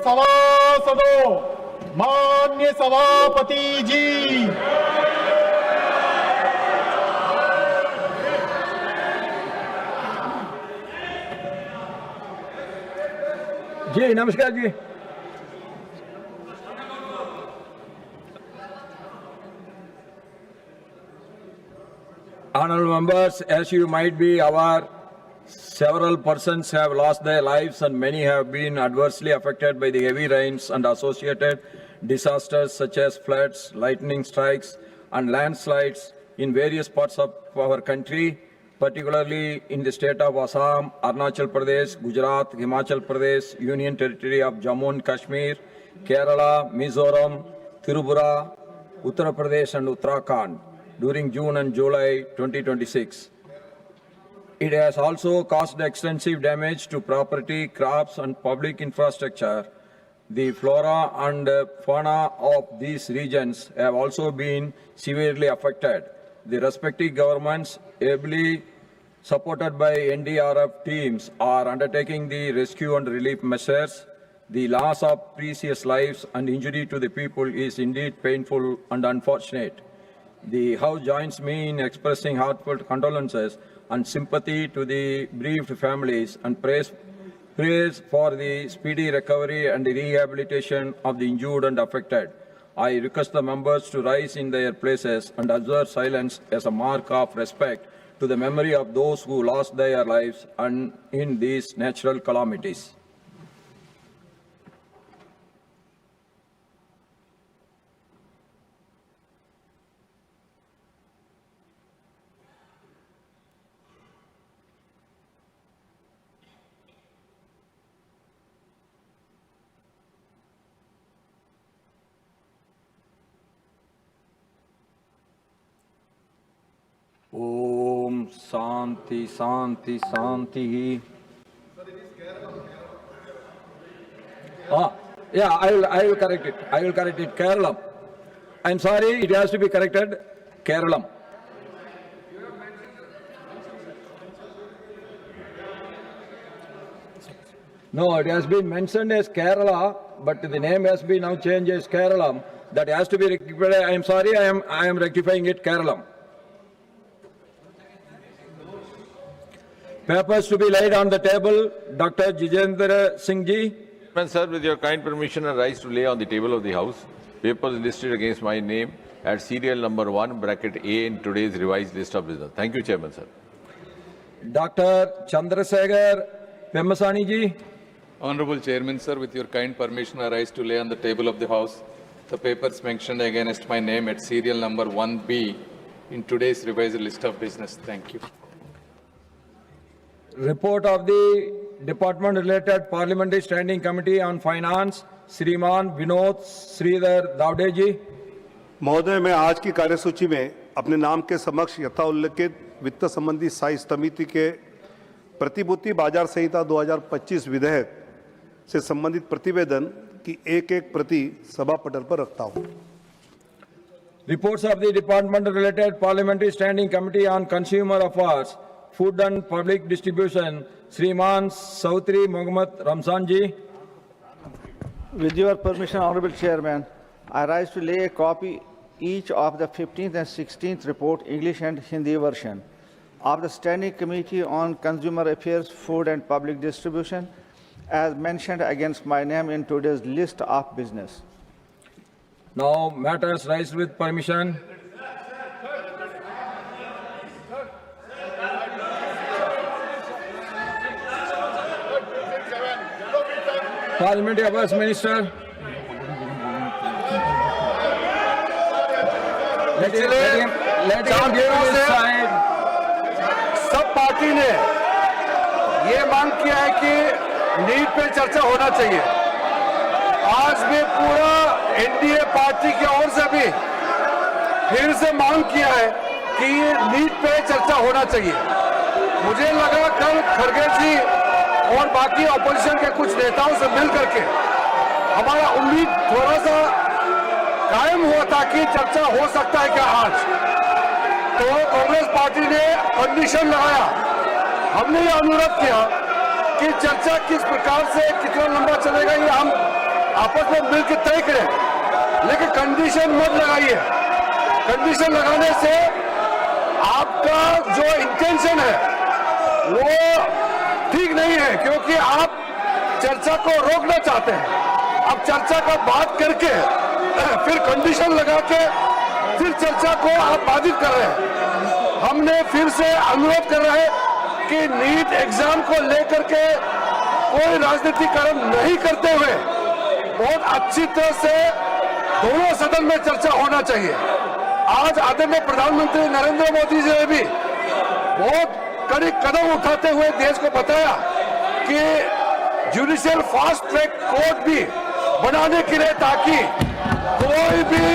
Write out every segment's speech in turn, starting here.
सभासदों, माननीय सभापति जी, जी नमस्कार जी। Honorable members, as you might be aware, several persons have lost their lives and many have been adversely affected by the heavy rains and associated disasters such as floods, lightning strikes and landslides in various parts of our country, particularly in the state of Assam, Arunachal Pradesh, Gujarat, Himachal Pradesh, Union Territory of Jammu and Kashmir, Kerala, Mizoram, Tripura, Uttar Pradesh and Uttarakhand during June and July 2026. It has also caused extensive damage to property, crops and public infrastructure. The flora and fauna of these regions have also been severely affected. The respective governments, ably supported by NDRF teams, are undertaking the rescue and relief measures. The loss of precious lives and injury to the people is indeed painful and unfortunate. The House joins me in expressing heartfelt condolences and sympathy to the bereaved families and prays for the speedy recovery and the rehabilitation of the injured and affected. I request the members to rise in their places and observe silence as a mark of respect to the memory of those who lost their lives and in these natural calamities. Om Santi Santi Santi. Yeah, I will correct it. I will correct it. Kerala. I'm sorry, it has to be corrected. Kerala. No, it has been mentioned as Kerala, but the name has been now changed as Kerala. That has to be rectified. I'm sorry, I am rectifying it. Kerala. Papers to be laid on the table. Dr. Jitendra Singh ji. Sir, with your kind permission, I rise to lay on the table of the House papers listed against my name at serial number 1, bracket A in today's revised list of business. Thank you, Chairman, sir. Dr. Chandrasekhar Pemmasani ji. Honorable Chairman, sir, with your kind permission, I rise to lay on the table of the House the papers mentioned against my name at serial number 1B in today's revised list of business. Thank you. Report of the Department-related Parliamentary Standing Committee on Finance, श्रीमान विनोद श्रीधर दावडे जी। महोदय, मैं आज की कार्यसूची में अपने नाम के समक्ष यथा उल्लेखित वित्त संबंधी स्थायी समिति के प्रतिभूति बाजार संहिता 2025 विधेयक से संबंधित प्रतिवेदन की एक प्रति सभा पटल पर रखता हूं। Reports of the Department-related Parliamentary Standing Committee on Consumer Affairs, Food and Public Distribution, Shriman Sautri Mohammad Ramzan ji. With your permission, Honorable Chairman, I rise to lay a copy each of the 15th and 16th report, English and Hindi version, of the Standing Committee on Consumer Affairs, Food and Public Distribution, as mentioned against my name in today's list of business. Now, matters raised with permission. Parliamentary Affairs Minister. Let him give his side. सब party ने ये मांग किया है कि NEET पे चर्चा होना चाहिए। आज भी पूरा एनडीए पार्टी की ओर से भी फिर से मांग किया है कि नीट पे चर्चा होना चाहिए। मुझे लगा कल खड़गे जी और बाकी ऑपोजिशन के कुछ नेताओं से मिल करके हमारा उम्मीद थोड़ा सा कायम हुआ था कि चर्चा हो सकता है क्या आज। तो कांग्रेस पार्टी ने कंडीशन लगाया, हमने ये अनुरोध किया कि चर्चा किस प्रकार से कितना लंबा चलेगा ये हम आपस में मिलकर तय करें, लेकिन कंडीशन मत लगाइए। कंडीशन लगाने से आपका जो इंटेंशन है वो ठीक नहीं है, क्योंकि आप चर्चा को रोकना चाहते हैं। अब चर्चा का बात करके फिर कंडीशन लगा के फिर चर्चा को आप बाधित कर रहे हैं। हमने फिर से अनुरोध कर रहे हैं कि नीट एग्जाम को लेकर के कोई राजनीतिकरण नहीं करते हुए बहुत अच्छी तरह से दोनों सदन में चर्चा होना चाहिए। आज आदरणीय प्रधानमंत्री नरेंद्र मोदी जी ने भी बहुत कड़ी कदम उठाते हुए देश को बताया कि जुडिशियल फास्ट ट्रैक कोर्ट भी बनाने के लिए, ताकि कोई भी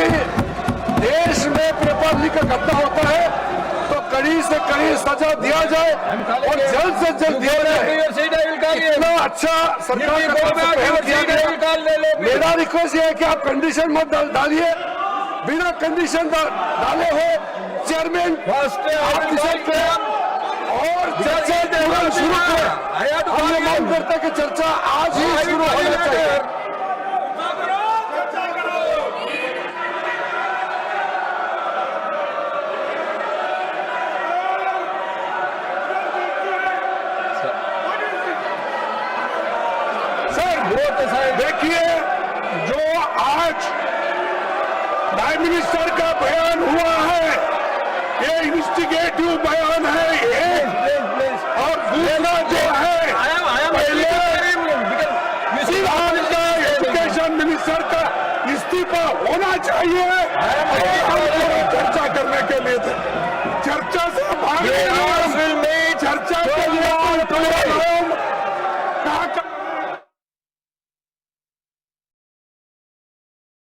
देश में पेपर लीक का घटना होता है तो कड़ी से कड़ी सजा दिया जाए और जल्द से जल्द दिया जाए। इतना अच्छा सरकार का पहल किया गया। मेरा रिक्वेस्ट ये है कि आप कंडीशन मत डालिए, बिना कंडीशन डाले हो चेयरमैन और चर्चा शुरू करें। हम ये मांग करते हैं कि चर्चा आज ही शुरू होना चाहिए। देखिए, जो आज प्राइम मिनिस्टर का बयान हुआ है ये इन्वेस्टिगेटिव बयान है ये, और दूसरा जो है पहले एजुकेशन मिनिस्टर का इस्तीफा होना चाहिए। चर्चा करने के लिए थे, चर्चा से भाग चर्चा के लिए कहा